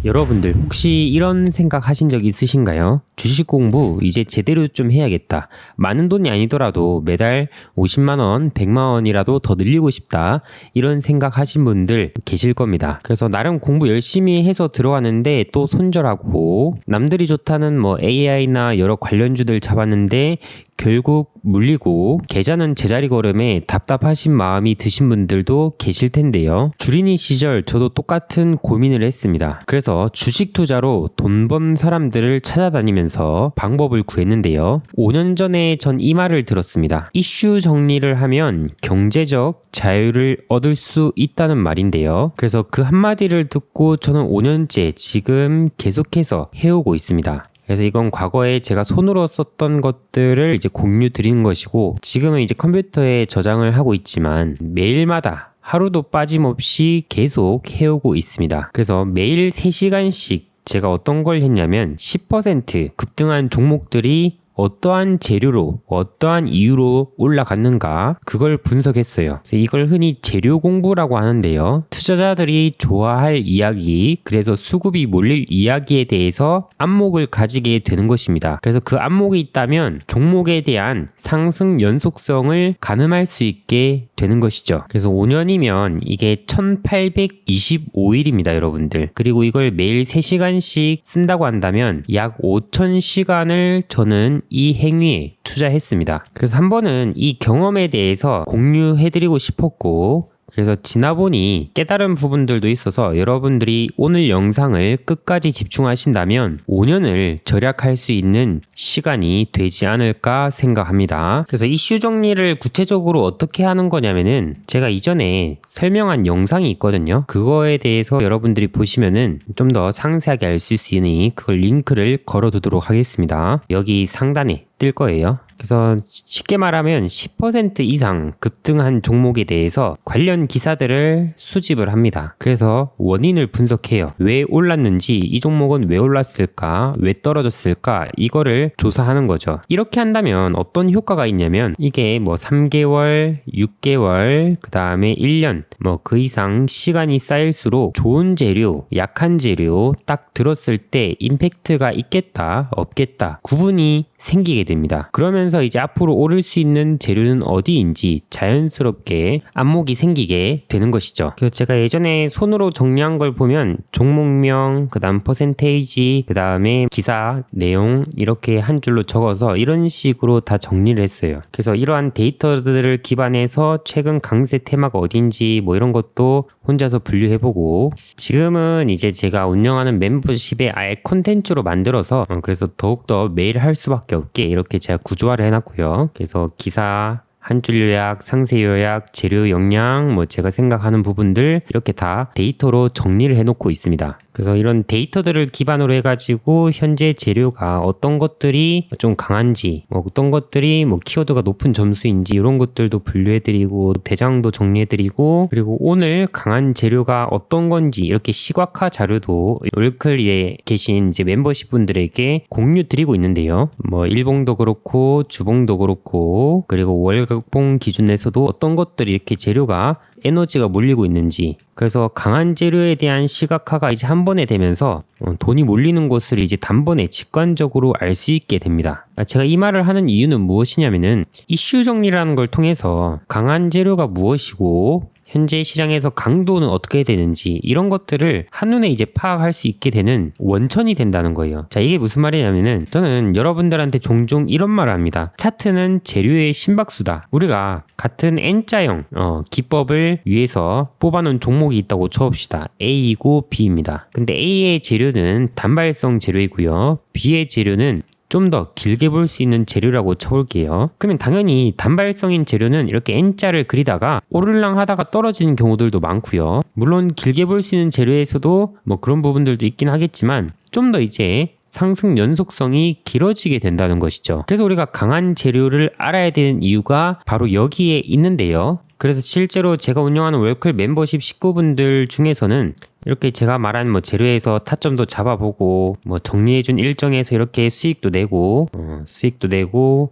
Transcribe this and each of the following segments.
여러분들 혹시 이런 생각 하신 적 있으신가요? 주식 공부 이제 제대로 좀 해야겠다. 많은 돈이 아니더라도 매달 50만원, 100만원이라도 더 늘리고 싶다. 이런 생각 하신 분들 계실 겁니다. 그래서 나름 공부 열심히 해서 들어왔는데 또 손절하고 남들이 좋다는 AI나 여러 관련주들 잡았는데 결국 물리고 계좌는 제자리 걸음에 답답하신 마음이 드신 분들도 계실 텐데요. 주린이 시절 저도 똑같은 고민을 했습니다. 그래서 주식 투자로 돈 번 사람들을 찾아다니면서 방법을 구했는데요. 5년 전에 전 이 말을 들었습니다. 이슈 정리를 하면 경제적 자유를 얻을 수 있다는 말인데요. 그래서 그 한마디를 듣고 저는 5년째 지금 계속해서 해오고 있습니다. 그래서 이건 과거에 제가 손으로 썼던 것들을 이제 공유 드리는 것이고, 지금은 이제 컴퓨터에 저장을 하고 있지만 매일마다 하루도 빠짐없이 계속 해오고 있습니다. 그래서 매일 3시간씩 제가 어떤 걸 했냐면 10% 급등한 종목들이 어떠한 재료로 어떠한 이유로 올라갔는가 그걸 분석했어요. 그래서 이걸 흔히 재료 공부라고 하는데요. 투자자들이 좋아할 이야기, 그래서 수급이 몰릴 이야기에 대해서 안목을 가지게 되는 것입니다. 그래서 그 안목이 있다면 종목에 대한 상승 연속성을 가늠할 수 있게 되는 것이죠. 그래서 5년이면 이게 1825일입니다, 여러분들. 그리고 이걸 매일 3시간씩 쓴다고 한다면 약 5000시간을 저는 이 행위에 투자했습니다. 그래서 한 번은 이 경험에 대해서 공유해드리고 싶었고, 그래서 지나보니 깨달은 부분들도 있어서 여러분들이 오늘 영상을 끝까지 집중하신다면 5년을 절약할 수 있는 시간이 되지 않을까 생각합니다. 그래서 이슈 정리를 구체적으로 어떻게 하는 거냐면은 제가 이전에 설명한 영상이 있거든요. 그거에 대해서 여러분들이 보시면은 좀 더 상세하게 알 수 있으니 그걸 링크를 걸어두도록 하겠습니다. 여기 상단에 뜰 거예요. 그래서 쉽게 말하면 10% 이상 급등한 종목에 대해서 관련 기사들을 수집을 합니다. 그래서 원인을 분석해요. 왜 올랐는지, 이 종목은 왜 올랐을까, 왜 떨어졌을까, 이거를 조사하는 거죠. 이렇게 한다면 어떤 효과가 있냐면 이게 3개월, 6개월, 그 다음에 1년 그 이상 시간이 쌓일수록 좋은 재료, 약한 재료 딱 들었을 때 임팩트가 있겠다, 없겠다 구분이 생기게 됩니다. 그러면서 이제 앞으로 오를 수 있는 재료는 어디인지 자연스럽게 안목이 생기게 되는 것이죠. 그래서 제가 예전에 손으로 정리한 걸 보면 종목명, 그 다음 퍼센테이지, 그 다음에 기사 내용 이렇게 한 줄로 적어서 이런 식으로 다 정리를 했어요. 그래서 이러한 데이터들을 기반해서 최근 강세 테마가 어딘지 이런 것도 혼자서 분류해보고, 지금은 이제 제가 운영하는 멤버십에 아예 콘텐츠로 만들어서 그래서 더욱더 매일 할 수밖에 없게 이렇게 제가 구조화를 해놨고요. 그래서 기사, 한 줄 요약, 상세 요약, 재료 역량, 제가 생각하는 부분들 이렇게 다 데이터로 정리를 해놓고 있습니다. 그래서 이런 데이터들을 기반으로 해가지고 현재 재료가 어떤 것들이 좀 강한지, 어떤 것들이 키워드가 높은 점수인지 이런 것들도 분류해드리고 대장도 정리해드리고, 그리고 오늘 강한 재료가 어떤 건지 이렇게 시각화 자료도 월클에 계신 이제 멤버십 분들에게 공유 드리고 있는데요. 일봉도 그렇고 주봉도 그렇고, 그리고 월봉 기준에서도 어떤 것들이 이렇게 재료가 에너지가 몰리고 있는지, 그래서 강한 재료에 대한 시각화가 이제 한 번에 되면서 돈이 몰리는 곳을 이제 단번에 직관적으로 알 수 있게 됩니다. 제가 이 말을 하는 이유는 무엇이냐면은 이슈 정리라는 걸 통해서 강한 재료가 무엇이고 현재 시장에서 강도는 어떻게 되는지 이런 것들을 한눈에 이제 파악할 수 있게 되는 원천이 된다는 거예요. 자, 이게 무슨 말이냐면은 저는 여러분들한테 종종 이런 말을 합니다. 차트는 재료의 심박수다. 우리가 같은 N자형 기법을 위해서 뽑아놓은 종목이 있다고 쳐봅시다. A이고 B입니다. 근데 A의 재료는 단발성 재료이고요. B의 재료는 좀 더 길게 볼 수 있는 재료라고 쳐볼게요. 그러면 당연히 단발성인 재료는 이렇게 N자를 그리다가 오르락 하다가 떨어지는 경우들도 많고요. 물론 길게 볼 수 있는 재료에서도 그런 부분들도 있긴 하겠지만 좀 더 이제 상승 연속성이 길어지게 된다는 것이죠. 그래서 우리가 강한 재료를 알아야 되는 이유가 바로 여기에 있는데요. 그래서 실제로 제가 운영하는 월클 멤버십 식구분들 중에서는 이렇게 제가 말한 재료에서 타점도 잡아보고 정리해준 일정에서 이렇게 수익도 내고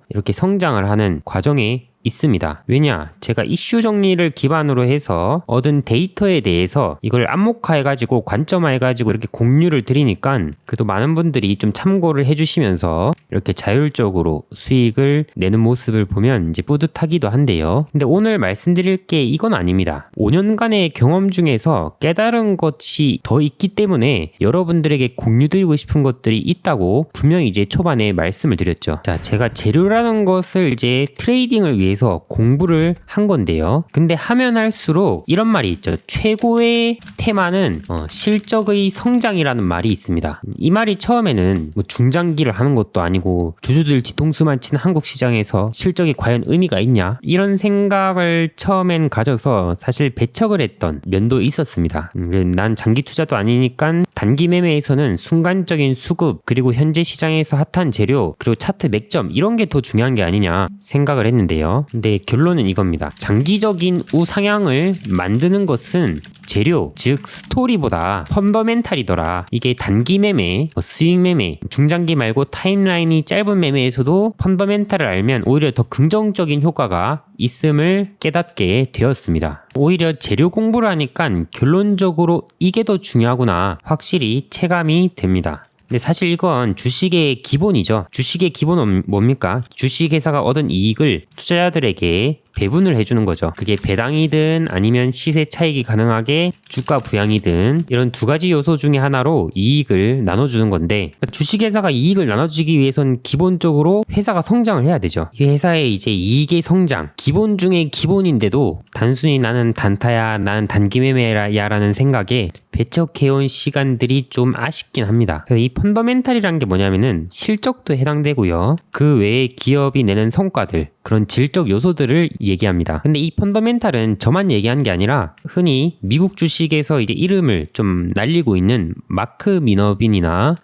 이렇게 성장을 하는 과정에 있습니다. 왜냐? 제가 이슈 정리를 기반으로 해서 얻은 데이터에 대해서 이걸暗黙화해가지고 관점화해가지고 이렇게 공유를 드리니까 그래도 많은 분들이 좀 참고를 해주시면서 이렇게 자율적으로 수익을 내는 모습을 보면 이제 뿌듯하기도 한데요. 근데 오늘 말씀드릴 게 이건 아닙니다. 5년간의 경험 중에서 깨달은 것이 더 있기 때문에 여러분들에게 공유드리고 싶은 것들이 있다고 분명히 이제 초반에 말씀을 드렸죠. 자, 제가 재료라는 것을 이제 트레이딩을 위해서 공부를 한 건데요. 근데 하면 할수록 이런 말이 있죠. 최고의 테마는 실적의 성장이라는 말이 있습니다. 이 말이 처음에는 뭐 중장기를 하는 것도 아니고 주주들 뒤통수만 치는 한국 시장에서 실적이 과연 의미가 있냐? 이런 생각을 처음엔 가져서 사실 배척을 했던 면도 있었습니다. 난 장기 투자도 아니니까 단기 매매에서는 순간적인 수급 그리고 현재 시장에서 핫한 재료 그리고 차트 맥점 이런 게 더 중요한 게 아니냐 생각을 했는데요. 근데 결론은 이겁니다. 장기적인 우상향을 만드는 것은 재료, 즉 스토리보다 펀더멘탈이더라. 이게 단기 매매, 스윙 매매, 중장기 말고 타임라인이 짧은 매매에서도 펀더멘탈을 알면 오히려 더 긍정적인 효과가 있음을 깨닫게 되었습니다. 오히려 재료 공부를 하니까 결론적으로 이게 더 중요하구나 확실히 체감이 됩니다. 근데 사실 이건 주식의 기본이죠. 주식의 기본은 뭡니까? 주식회사가 얻은 이익을 투자자들에게 배분을 해주는 거죠. 그게 배당이든 아니면 시세 차익이 가능하게 주가 부양이든 이런 두 가지 요소 중에 하나로 이익을 나눠주는 건데 주식회사가 이익을 나눠주기 위해선 기본적으로 회사가 성장을 해야 되죠. 이 회사의 이제 이익의 성장 기본 중에 기본인데도 단순히 나는 단타야 나는 단기 매매야 라는 생각에 배척해온 시간들이 좀 아쉽긴 합니다. 그래서 이 펀더멘탈이란 게 뭐냐면은 실적도 해당되고요. 그 외에 기업이 내는 성과들 그런 질적 요소들을 얘기합니다. 근데 이 펀더멘탈은 저만 얘기하는 게 아니라 흔히 미국 주식에서 이제 이름을 좀 날리고 있는 마크 미너비니는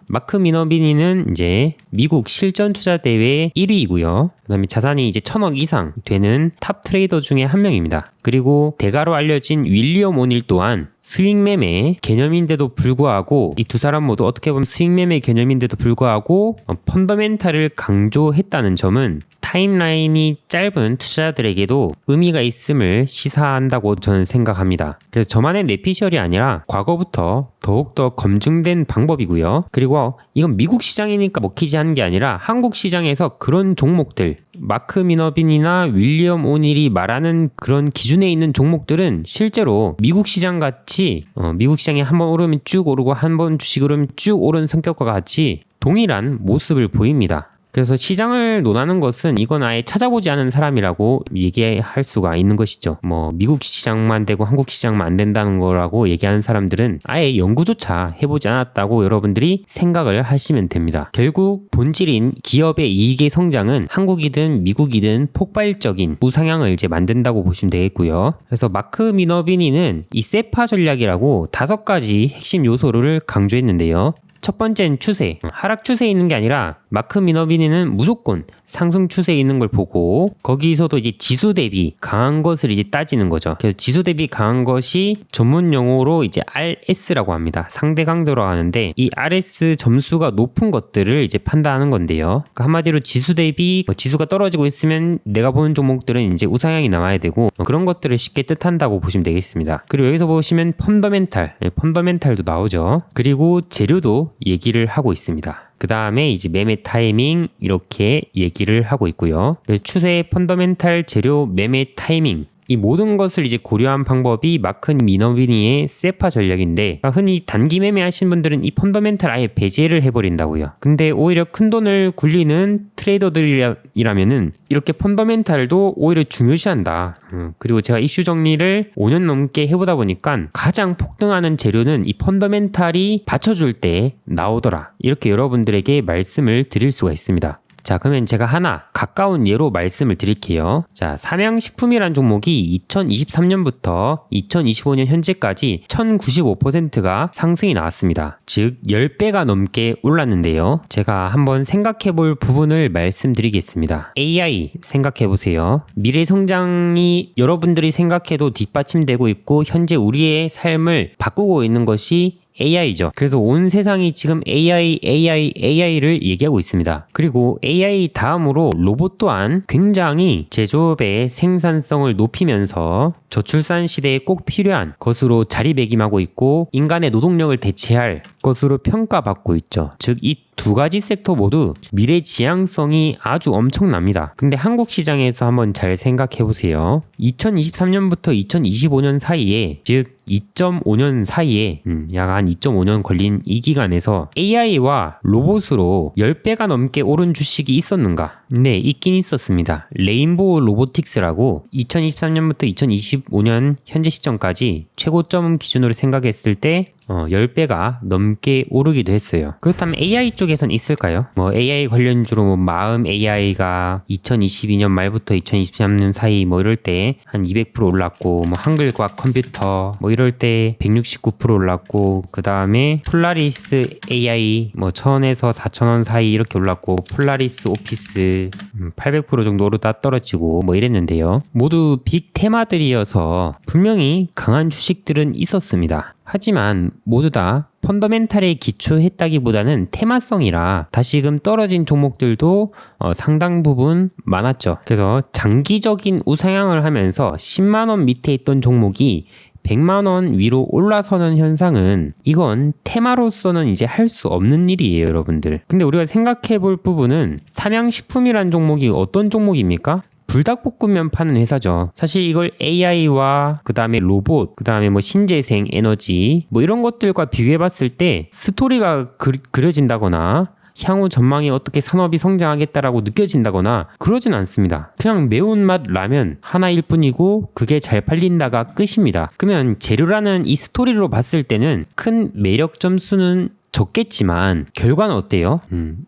이제 미국 실전 투자 대회 1위이고요. 그다음에 자산이 이제 1,000억 이상 되는 탑 트레이더 중에 한 명입니다. 그리고 대가로 알려진 윌리엄 오닐 또한 스윙 매매 개념인데도 불구하고 이 두 사람 모두 어떻게 보면 스윙 매매 개념인데도 불구하고 펀더멘탈을 강조했다는 점은 타임라인이 짧은 투자자들에게도 의미가 있음을 시사한다고 저는 생각합니다. 그래서 저만의 뇌피셜이 아니라 과거부터 더욱더 검증된 방법이고요. 그리고 이건 미국 시장이니까 먹히지 않은 게 아니라 한국 시장에서 그런 종목들 마크 미너빈이나 윌리엄 오닐이 말하는 그런 기준에 있는 종목들은 실제로 미국 시장 같이 미국 시장에 한번 오르면 쭉 오르고 한번 주식 오르면 쭉 오르는 성격과 같이 동일한 모습을 보입니다. 그래서 시장을 논하는 것은 이건 아예 찾아보지 않은 사람이라고 얘기할 수가 있는 것이죠. 뭐 미국 시장만 되고 한국 시장만 안 된다는 거라고 얘기하는 사람들은 아예 연구조차 해보지 않았다고 여러분들이 생각을 하시면 됩니다. 결국 본질인 기업의 이익의 성장은 한국이든 미국이든 폭발적인 우상향을 이제 만든다고 보시면 되겠고요. 그래서 마크 미너비니는 이 세파 전략이라고 5가지 핵심 요소를 강조했는데요. 첫 번째는 추세, 하락 추세에 있는 게 아니라 마크 미너비니는 무조건 상승 추세에 있는 걸 보고 거기서도 이제 지수 대비 강한 것을 이제 따지는 거죠. 그래서 지수 대비 강한 것이 전문 용어로 이제 RS라고 합니다. 상대 강도라고 하는데 이 RS 점수가 높은 것들을 이제 판단하는 건데요. 그러니까 한마디로 지수 대비 지수가 떨어지고 있으면 내가 보는 종목들은 이제 우상향이 나와야 되고 그런 것들을 쉽게 뜻한다고 보시면 되겠습니다. 그리고 여기서 보시면 펀더멘탈도 나오죠. 그리고 재료도 얘기를 하고 있습니다. 그 다음에 이제 매매 타이밍 이렇게 얘기를 하고 있고요. 추세, 펀더멘탈, 재료, 매매 타이밍 이 모든 것을 이제 고려한 방법이 마크 미너비니의 세파 전략인데 흔히 단기 매매하신 분들은 이 펀더멘탈 아예 배제를 해버린다고요. 근데 오히려 큰 돈을 굴리는 트레이더들이라면은 이렇게 펀더멘탈도 오히려 중요시한다. 그리고 제가 이슈 정리를 5년 넘게 해보다 보니까 가장 폭등하는 재료는 이 펀더멘탈이 받쳐줄 때 나오더라. 이렇게 여러분들에게 말씀을 드릴 수가 있습니다. 자, 그러면 제가 하나 가까운 예로 말씀을 드릴게요. 자, 삼양식품이란 종목이 2023년부터 2025년 현재까지 1095%가 상승이 나왔습니다. 즉 10배가 넘게 올랐는데요. 제가 한번 생각해 볼 부분을 말씀드리겠습니다. AI 생각해 보세요. 미래 성장이 여러분들이 생각해도 뒷받침되고 있고 현재 우리의 삶을 바꾸고 있는 것이 AI죠. 그래서 온 세상이 지금 AI를 얘기하고 있습니다. 그리고 AI 다음으로 로봇 또한 굉장히 제조업의 생산성을 높이면서 저출산 시대에 꼭 필요한 것으로 자리매김하고 있고 인간의 노동력을 대체할 것으로 평가받고 있죠. 즉 이 두 가지 섹터 모두 미래 지향성이 아주 엄청납니다. 근데 한국 시장에서 한번 잘 생각해 보세요. 2023년부터 2025년 사이에, 즉 2.5년 사이에 약 한 2.5년 걸린 이 기간에서 AI와 로봇으로 10배가 넘게 오른 주식이 있었는가? 네, 있긴 있었습니다. 레인보우 로보틱스라고 2023년부터 2025년 현재 시점까지 최고점 기준으로 생각했을 때 10배가 넘게 오르기도 했어요. 그렇다면 AI 쪽에선 있을까요? AI 관련주로 마음 AI가 2022년 말부터 2023년 사이 이럴 때 한 200% 올랐고, 한글과학 컴퓨터 이럴 때 169% 올랐고, 그 다음에 폴라리스 AI 1000에서 4000원 사이 이렇게 올랐고, 폴라리스 오피스 800% 정도 오르다 떨어지고 이랬는데요. 모두 빅 테마들이어서 분명히 강한 주식들은 있었습니다. 하지만 모두 다 펀더멘탈에 기초했다기보다는 테마성이라 다시금 떨어진 종목들도 상당 부분 많았죠. 그래서 장기적인 우상향을 하면서 10만원 밑에 있던 종목이 100만원 위로 올라서는 현상은 이건 테마로서는 이제 할 수 없는 일이에요, 여러분들. 근데 우리가 생각해 볼 부분은 삼양식품이란 종목이 어떤 종목입니까? 불닭볶음면 파는 회사죠. 사실 이걸 AI와 그 다음에 로봇, 그 다음에 신재생 에너지 이런 것들과 비교해봤을 때 스토리가 그려진다거나 향후 전망이 어떻게 산업이 성장하겠다라고 느껴진다거나 그러진 않습니다. 그냥 매운맛 라면 하나일 뿐이고 그게 잘 팔린다가 끝입니다. 그러면 재료라는 이 스토리로 봤을 때는 큰 매력 점수는 적겠지만 결과는 어때요?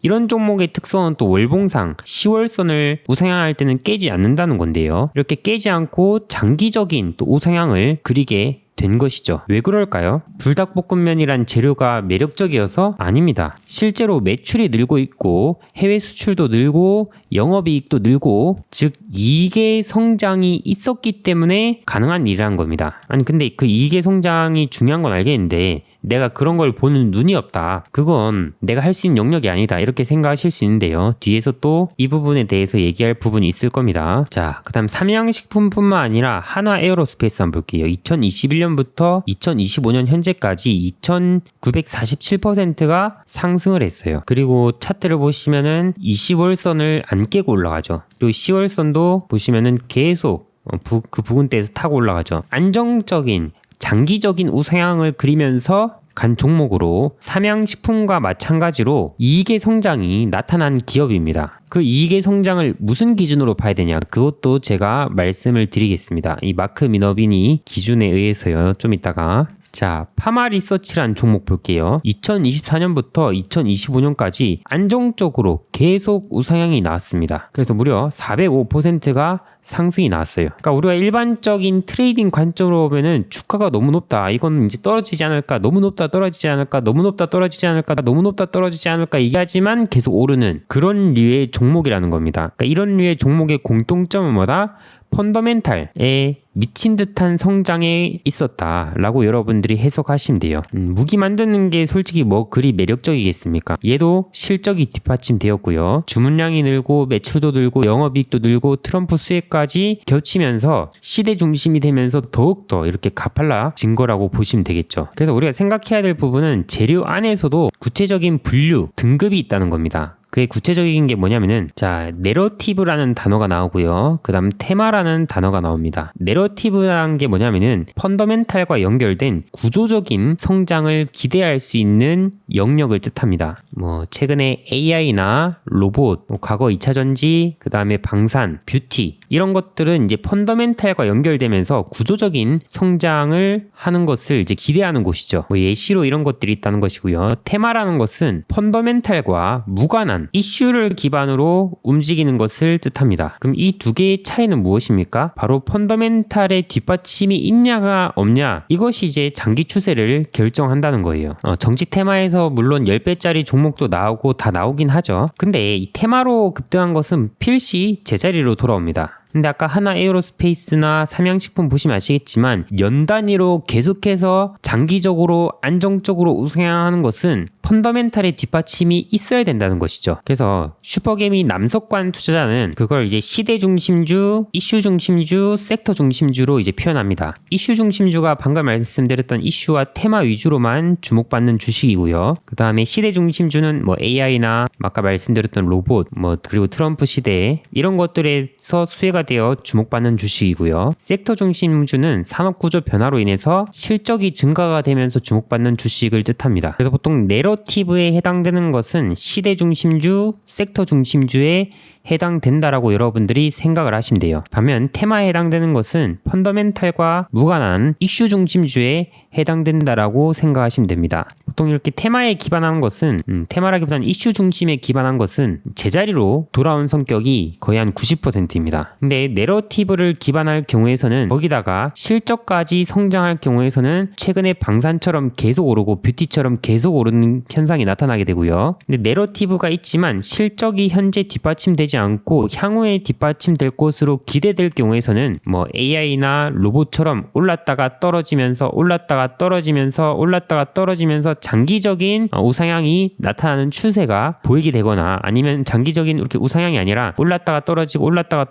이런 종목의 특성은 또 월봉상 10월선을 우상향할 때는 깨지 않는다는 건데요. 이렇게 깨지 않고 장기적인 또 우상향을 그리게 된 것이죠. 왜 그럴까요? 불닭볶음면이란 재료가 매력적이어서? 아닙니다. 실제로 매출이 늘고 있고 해외 수출도 늘고 영업이익도 늘고, 즉 이익의 성장이 있었기 때문에 가능한 일이란 겁니다. 아니 근데 그 이익의 성장이 중요한 건 알겠는데 내가 그런 걸 보는 눈이 없다, 그건 내가 할 수 있는 영역이 아니다, 이렇게 생각하실 수 있는데요. 뒤에서 또 이 부분에 대해서 얘기할 부분이 있을 겁니다. 자, 그 다음 삼양식품뿐만 아니라 한화에어로스페이스 한번 볼게요. 2021년부터 2025년 현재까지 2947%가 상승을 했어요. 그리고 차트를 보시면은 20월선을 안 깨고 올라가죠. 그리고 10월선도 보시면은 계속 그 부근대에서 타고 올라가죠. 안정적인 장기적인 우상향을 그리면서 간 종목으로 삼양식품과 마찬가지로 이익의 성장이 나타난 기업입니다. 그 이익의 성장을 무슨 기준으로 봐야 되냐, 그것도 제가 말씀을 드리겠습니다. 이 마크 미너비니 기준에 의해서요. 좀 이따가. 자, 파마리서치란 종목 볼게요. 2024년부터 2025년까지 안정적으로 계속 우상향이 나왔습니다. 그래서 무려 405%가 상승이 나왔어요. 그러니까 우리가 일반적인 트레이딩 관점으로 보면은 주가가 너무 높다, 이건 이제 떨어지지 않을까, 너무 높다 떨어지지 않을까, 너무 높다 떨어지지 않을까, 너무 높다 떨어지지 않을까 얘기하지만 계속 오르는 그런 류의 종목이라는 겁니다. 그러니까 이런 류의 종목의 공통점은 뭐다? 펀더멘탈에 미친 듯한 성장에 있었다라고 여러분들이 해석하시면 돼요. 무기 만드는 게 솔직히 그리 매력적이겠습니까? 얘도 실적이 뒷받침되었고요. 주문량이 늘고 매출도 늘고 영업이익도 늘고 트럼프 수혜까지 겹치면서 시대 중심이 되면서 더욱더 이렇게 가팔라진 거라고 보시면 되겠죠. 그래서 우리가 생각해야 될 부분은 재료 안에서도 구체적인 분류, 등급이 있다는 겁니다. 그게 구체적인 게 뭐냐면은, 자, 내러티브라는 단어가 나오고요. 그 다음 테마라는 단어가 나옵니다. 내러티브라는 게 뭐냐면은 펀더멘탈과 연결된 구조적인 성장을 기대할 수 있는 영역을 뜻합니다. 최근에 AI나 로봇, 과거 2차전지, 그 다음에 방산, 뷰티, 이런 것들은 이제 펀더멘탈과 연결되면서 구조적인 성장을 하는 것을 이제 기대하는 곳이죠. 예시로 이런 것들이 있다는 것이고요. 테마라는 것은 펀더멘탈과 무관한 이슈를 기반으로 움직이는 것을 뜻합니다. 그럼 이 두 개의 차이는 무엇입니까? 바로 펀더멘탈의 뒷받침이 있냐가 없냐, 이것이 이제 장기 추세를 결정한다는 거예요. 정치 테마에서 물론 10배짜리 종목도 나오고 다 나오긴 하죠. 근데 이 테마로 급등한 것은 필시 제자리로 돌아옵니다. 근데 아까 하나 에어로스페이스나 삼양식품 보시면 아시겠지만 연 단위로 계속해서 장기적으로 안정적으로 우상향하는 것은 펀더멘탈의 뒷받침이 있어야 된다는 것이죠. 그래서 슈퍼개미 남석관 투자자는 그걸 이제 시대 중심주, 이슈 중심주, 섹터 중심주로 이제 표현합니다. 이슈 중심주가 방금 말씀드렸던 이슈와 테마 위주로만 주목받는 주식이고요. 그 다음에 시대 중심주는 뭐 AI나 아까 말씀드렸던 로봇, 뭐 그리고 트럼프 시대 이런 것들에서 수혜가 되어 주목받는 주식이고요. 섹터 중심주는 산업 구조 변화로 인해서 실적이 증가가 되면서 주목받는 주식을 뜻합니다. 그래서 보통 내러티브에 해당되는 것은 시대 중심주, 섹터 중심주에 해당된다라고 여러분들이 생각을 하시면 돼요. 반면 테마에 해당되는 것은 펀더멘탈과 무관한 이슈 중심주에 해당된다라고 생각하시면 됩니다. 보통 이렇게 테마에 기반한 것은 테마라기보다는 이슈 중심에 기반한 것은 제자리로 돌아온 성격이 거의 한 90%입니다. 근데 내러티브를 기반할 경우에서는 거기다가 실적까지 성장할 경우에서는 최근에 방산처럼 계속 오르고 뷰티처럼 계속 오르는 현상이 나타나게 되고요. 근데 내러티브가 있지만 실적이 현재 뒷받침되지 않고 향후에 뒷받침될 것으로 기대될 경우에서는 뭐 AI나 로봇처럼 올랐다가 떨어지면서 장기적인 우상향이 나타나는 추세가 보이게 되거나 아니면 장기적인 이렇게 우상향이 아니라 올랐다가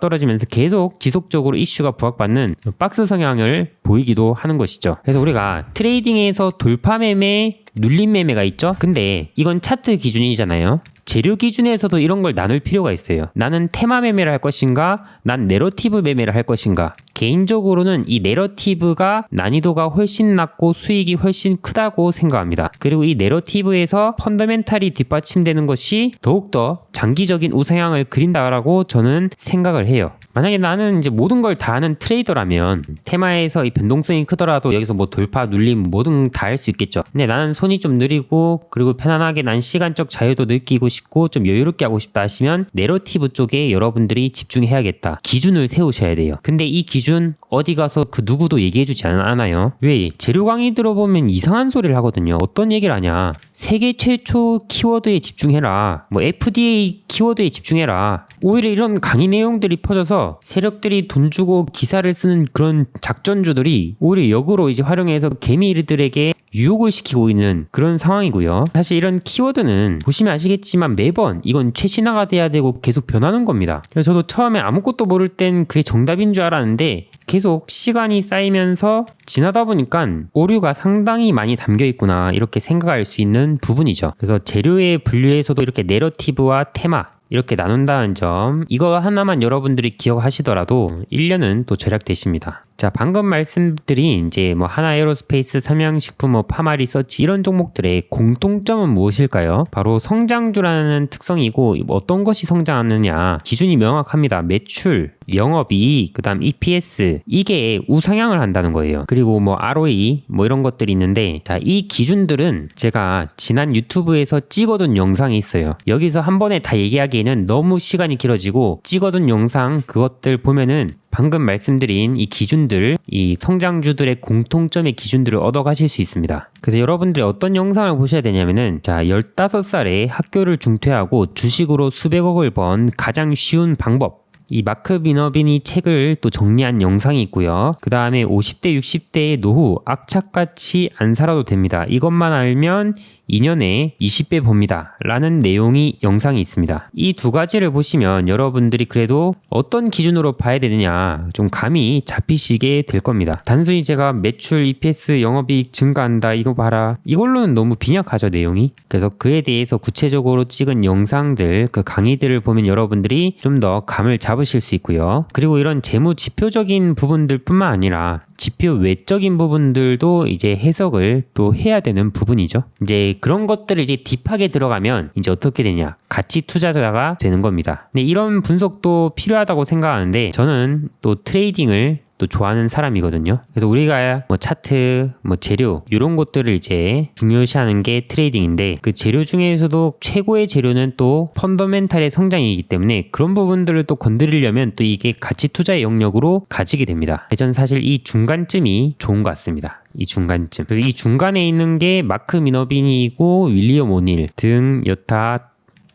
떨어지면서 계속 지속적으로 이슈가 부각받는 박스 성향을 보이기도 하는 것이죠. 그래서 우리가 트레이딩에서 돌파 매매, 눌림 매매가 있죠. 근데 이건 차트 기준이잖아요. 재료 기준에서도 이런 걸 나눌 필요가 있어요. 나는 테마 매매를 할 것인가, 난 내러티브 매매를 할 것인가. 개인적으로는 이 내러티브가 난이도가 훨씬 낮고 수익이 훨씬 크다고 생각합니다. 그리고 이 내러티브에서 펀더멘탈이 뒷받침되는 것이 더욱더 장기적인 우상향을 그린다라고 저는 생각을 해요. 만약에 나는 이제 모든 걸 다 하는 트레이더라면 테마에서 이 변동성이 크더라도 여기서 뭐 돌파, 눌림 뭐든 다 할 수 있겠죠. 근데 나는 손이 좀 느리고 그리고 편안하게 난 시간적 자유도 느끼고 싶고 좀 여유롭게 하고 싶다 하시면 내러티브 쪽에 여러분들이 집중해야겠다. 기준을 세우셔야 돼요. 근데 이 기준 어디 가서 그 누구도 얘기해주지 않아요. 왜? 재료 강의 들어보면 이상한 소리를 하거든요. 어떤 얘기를 하냐. 세계 최초 키워드에 집중해라. 뭐 FDA 키워드에 집중해라. 오히려 이런 강의 내용들이 퍼져서 세력들이 돈 주고 기사를 쓰는 그런 작전주들이 오히려 역으로 이제 활용해서 개미들에게 유혹을 시키고 있는 그런 상황이고요. 사실 이런 키워드는 보시면 아시겠지만 매번 이건 최신화가 돼야 되고 계속 변하는 겁니다. 그래서 저도 처음에 아무것도 모를 땐 그게 정답인 줄 알았는데 계속 시간이 쌓이면서 지나다 보니까 오류가 상당히 많이 담겨 있구나 이렇게 생각할 수 있는 부분이죠. 그래서 재료의 분류에서도 이렇게 내러티브와 테마 이렇게 나눈다는 점 이거 하나만 여러분들이 기억하시더라도 1년은 또 절약되십니다. 자, 방금 말씀드린 이제 뭐 하나 에어로스페이스, 삼양식품, 뭐 파마리서치 이런 종목들의 공통점은 무엇일까요? 바로 성장주라는 특성이고 어떤 것이 성장하느냐 기준이 명확합니다. 매출, 영업이익, 그다음 EPS 이게 우상향을 한다는 거예요. 그리고 뭐 ROE 뭐 이런 것들이 있는데 자, 이 기준들은 제가 지난 유튜브에서 찍어둔 영상이 있어요. 여기서 한 번에 다 얘기하기에는 너무 시간이 길어지고 찍어둔 영상 그것들 보면은 방금 말씀드린 이 기준들, 이 성장주들의 공통점의 기준들을 얻어가실 수 있습니다. 그래서 여러분들이 어떤 영상을 보셔야 되냐면은 자, 15살에 학교를 중퇴하고 주식으로 수백억을 번 가장 쉬운 방법 이 마크 미너빈이 책을 또 정리한 영상이 있고요. 그 다음에 50대, 60대의 노후 악착같이 안 살아도 됩니다. 이것만 알면 2년에 20배 법니다. 라는 내용이 영상이 있습니다. 이 두 가지를 보시면 여러분들이 그래도 어떤 기준으로 봐야 되느냐 좀 감이 잡히시게 될 겁니다. 단순히 제가 매출, EPS, 영업이익 증가한다 이거 봐라 이걸로는 너무 빈약하죠 내용이. 그래서 그에 대해서 구체적으로 찍은 영상들 그 강의들을 보면 여러분들이 좀 더 감을 잡으실 수 있고요. 그리고 이런 재무 지표적인 부분들 뿐만 아니라 지표 외적인 부분들도 이제 해석을 또 해야 되는 부분이죠. 이제 그런 것들을 이제 딥하게 들어가면 이제 어떻게 되냐 가치 투자자가 되는 겁니다. 근데 이런 분석도 필요하다고 생각하는데 저는 또 트레이딩을 또 좋아하는 사람이거든요. 그래서 우리가 뭐 차트, 뭐 재료 이런 것들을 이제 중요시하는 게 트레이딩인데 그 재료 중에서도 최고의 재료는 또 펀더멘탈의 성장이기 때문에 그런 부분들을 또 건드리려면 또 이게 가치 투자의 영역으로 가지게 됩니다. 저는 사실 이 중간쯤이 좋은 것 같습니다. 이 중간쯤. 그래서 이 중간에 있는 게 마크 미너빈이고 윌리엄 오닐 등 여타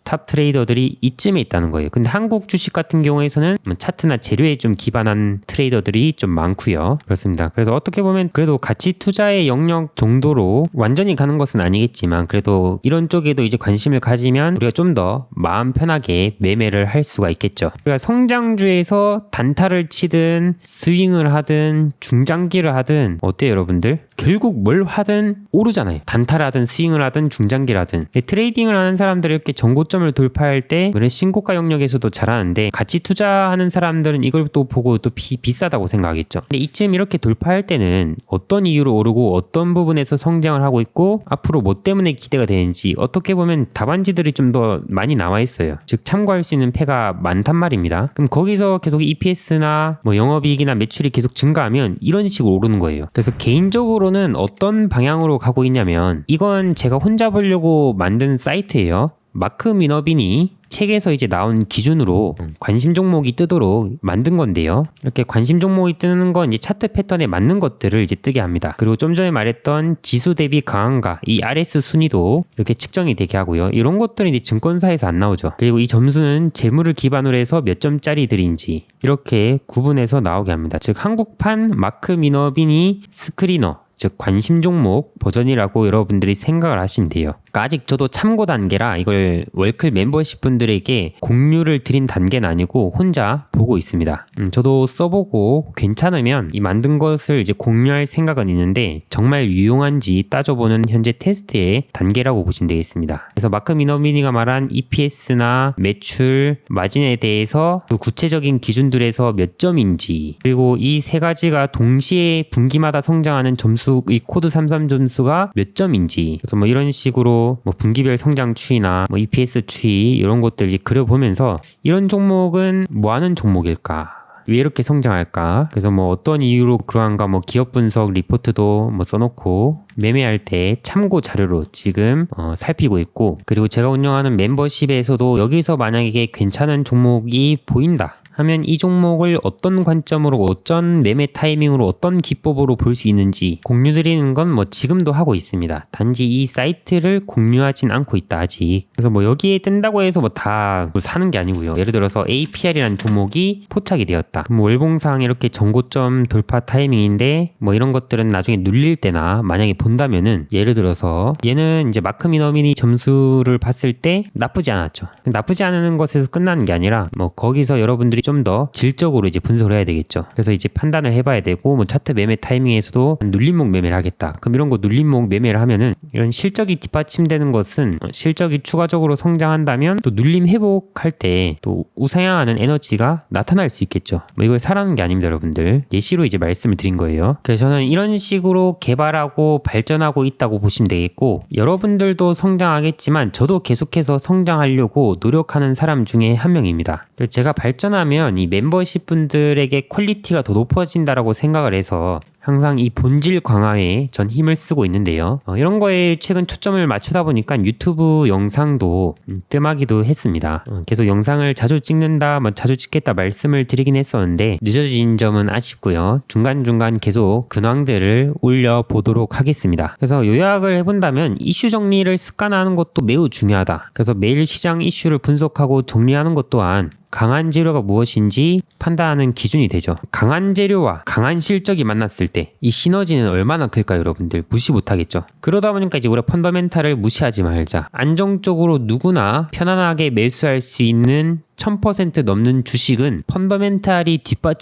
탑 트레이더들이 이쯤에 있다는 거예요. 근데 한국 주식 같은 경우에서는 차트나 재료에 좀 기반한 트레이더들이 좀 많고요. 그렇습니다. 그래서 어떻게 보면 그래도 가치 투자의 영역 정도로 완전히 가는 것은 아니겠지만 그래도 이런 쪽에도 이제 관심을 가지면 우리가 좀 더 마음 편하게 매매를 할 수가 있겠죠. 우리가 성장주에서 단타를 치든 스윙을 하든 중장기를 하든 어때요 여러분들? 결국 뭘 하든 오르잖아요. 단타를 하든 스윙을 하든 중장기를 하든. 트레이딩을 하는 사람들이 이렇게 정고점을 돌파할 때 물론 신고가 영역에서도 잘하는데 같이 투자하는 사람들은 이걸 또 보고 또 비싸다고 생각하겠죠. 근데 이쯤 이렇게 돌파할 때는 어떤 이유로 오르고 어떤 부분에서 성장을 하고 있고 앞으로 뭐 때문에 기대가 되는지 어떻게 보면 답안지들이 좀 더 많이 나와 있어요. 즉 참고할 수 있는 패가 많단 말입니다. 그럼 거기서 계속 EPS나 뭐 영업이익이나 매출이 계속 증가하면 이런 식으로 오르는 거예요. 그래서 개인적으로는 어떤 방향으로 가고 있냐면 이건 제가 혼자 보려고 만든 사이트예요. 마크 미너빈이 책에서 이제 나온 기준으로 관심 종목이 뜨도록 만든 건데요. 이렇게 관심 종목이 뜨는 건 이제 차트 패턴에 맞는 것들을 이제 뜨게 합니다. 그리고 좀 전에 말했던 지수 대비 강한가, 이 RS 순위도 이렇게 측정이 되게 하고요. 이런 것들은 이제 증권사에서 안 나오죠. 그리고 이 점수는 재물을 기반으로 해서 몇 점짜리들인지 이렇게 구분해서 나오게 합니다. 즉 한국판 마크 미너빈이 스크리너, 즉 관심 종목 버전이라고 여러분들이 생각을 하시면 돼요. 그러니까 아직 저도 참고 단계라 이걸 월클 멤버십 분들에게 공유를 드린 단계는 아니고 혼자 보고 있습니다. 저도 써보고 괜찮으면 이 만든 것을 이제 공유할 생각은 있는데 정말 유용한지 따져보는 현재 테스트의 단계라고 보시면 되겠습니다. 그래서 마크 미너비니가 말한 EPS나 매출, 마진에 대해서 그 구체적인 기준들에서 몇 점인지 그리고 이 세 가지가 동시에 분기마다 성장하는 점수 이 코드 33 점수가 몇 점인지 그래서 뭐 이런 식으로 뭐 분기별 성장 추이나 뭐 EPS 추이 이런 것들 이제 그려보면서 이런 종목은 뭐 하는 종목일까? 왜 이렇게 성장할까? 그래서 뭐 어떤 이유로 그러한가 뭐 기업 분석 리포트도 뭐 써놓고 매매할 때 참고 자료로 지금 살피고 있고 그리고 제가 운영하는 멤버십에서도 여기서 만약에 괜찮은 종목이 보인다 하면 이 종목을 어떤 관점으로 어떤 매매 타이밍으로 어떤 기법으로 볼 수 있는지 공유드리는 건 뭐 지금도 하고 있습니다. 단지 이 사이트를 공유하진 않고 있다 아직. 그래서 뭐 여기에 뜬다고 해서 뭐 다 사는 게 아니고요. 예를 들어서 APR이라는 종목이 포착이 되었다. 그럼 월봉상 이렇게 정고점 돌파 타이밍인데 뭐 이런 것들은 나중에 눌릴 때나 만약에 본다면은 예를 들어서 얘는 이제 마크 미너미니 점수를 봤을 때 나쁘지 않았죠. 나쁘지 않은 것에서 끝나는 게 아니라 뭐 거기서 여러분들이 좀 더 질적으로 이제 분석을 해야 되겠죠. 그래서 이제 판단을 해봐야 되고 뭐 차트 매매 타이밍에서도 눌림목 매매를 하겠다. 그럼 이런 거 눌림목 매매를 하면은 이런 실적이 뒷받침되는 것은 실적이 추가적으로 성장한다면 또 눌림 회복할 때 또 우상향하는 에너지가 나타날 수 있겠죠. 뭐 이걸 사라는 게 아닙니다, 여러분들. 예시로 이제 말씀을 드린 거예요. 그래서 저는 이런 식으로 개발하고 발전하고 있다고 보시면 되겠고 여러분들도 성장하겠지만 저도 계속해서 성장하려고 노력하는 사람 중에 한 명입니다. 제가 발전하면 이 멤버십 분들에게 퀄리티가 더 높아진다라고 생각을 해서 항상 이 본질 강화에 전 힘을 쓰고 있는데요. 이런 거에 최근 초점을 맞추다 보니까 유튜브 영상도 뜸하기도 했습니다. 계속 영상을 자주 찍는다, 뭐 자주 찍겠다 말씀을 드리긴 했었는데 늦어진 점은 아쉽고요. 중간중간 계속 근황들을 올려보도록 하겠습니다. 그래서 요약을 해본다면 이슈 정리를 습관화하는 것도 매우 중요하다. 그래서 매일 시장 이슈를 분석하고 정리하는 것 또한 강한 재료가 무엇인지 판단하는 기준이 되죠. 강한 재료와 강한 실적이 만났을 때 이 시너지는 얼마나 클까요, 여러분들? 무시 못하겠죠. 그러다 보니까 이제 우리가 펀더멘탈을 무시하지 말자. 안정적으로 누구나 편안하게 매수할 수 있는 1000% 넘는 주식은 펀더멘탈이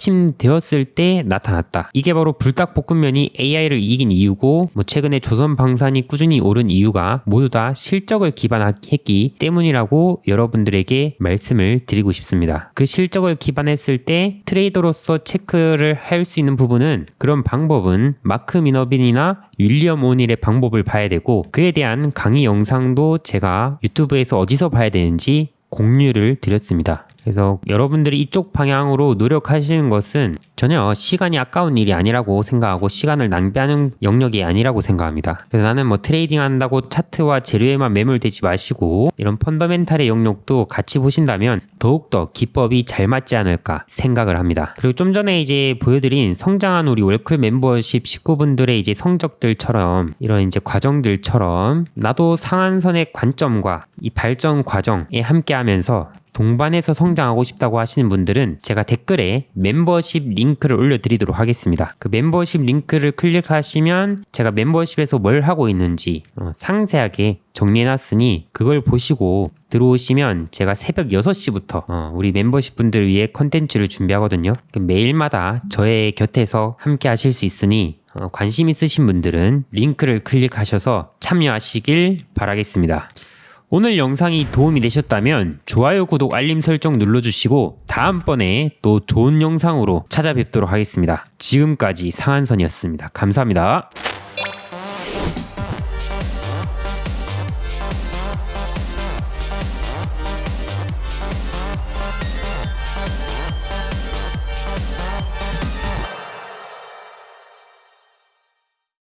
뒷받침되었을 때 나타났다. 이게 바로 불닭볶음면이 AI를 이긴 이유고 뭐 최근에 조선방산이 꾸준히 오른 이유가 모두 다 실적을 기반했기 때문이라고 여러분들에게 말씀을 드리고 싶습니다. 그 실적을 기반했을 때 트레이더로서 체크를 할 수 있는 부분은 그런 방법은 마크 미너빈이나 윌리엄 오닐의 방법을 봐야 되고 그에 대한 강의 영상도 제가 유튜브에서 어디서 봐야 되는지 공유를 드렸습니다. 그래서 여러분들이 이쪽 방향으로 노력하시는 것은 전혀 시간이 아까운 일이 아니라고 생각하고 시간을 낭비하는 영역이 아니라고 생각합니다. 그래서 나는 뭐 트레이딩 한다고 차트와 재료에만 매몰되지 마시고 이런 펀더멘탈의 영역도 같이 보신다면 더욱더 기법이 잘 맞지 않을까 생각을 합니다. 그리고 좀 전에 이제 보여드린 성장한 우리 월클 멤버십 식구분들의 이제 성적들처럼 이런 이제 과정들처럼 나도 상한선의 관점과 이 발전 과정에 함께하면서 동반해서 성장하고 싶다고 하시는 분들은 제가 댓글에 멤버십 링크를 올려드리도록 하겠습니다. 그 멤버십 링크를 클릭하시면 제가 멤버십에서 뭘 하고 있는지 상세하게 정리해놨으니 그걸 보시고 들어오시면 제가 새벽 6시부터 우리 멤버십 분들을 위해 컨텐츠를 준비하거든요. 매일마다 저의 곁에서 함께 하실 수 있으니 관심 있으신 분들은 링크를 클릭하셔서 참여하시길 바라겠습니다. 오늘 영상이 도움이 되셨다면 좋아요, 구독, 알림 설정 눌러주시고 다음번에 또 좋은 영상으로 찾아뵙도록 하겠습니다. 지금까지 상한선이었습니다. 감사합니다.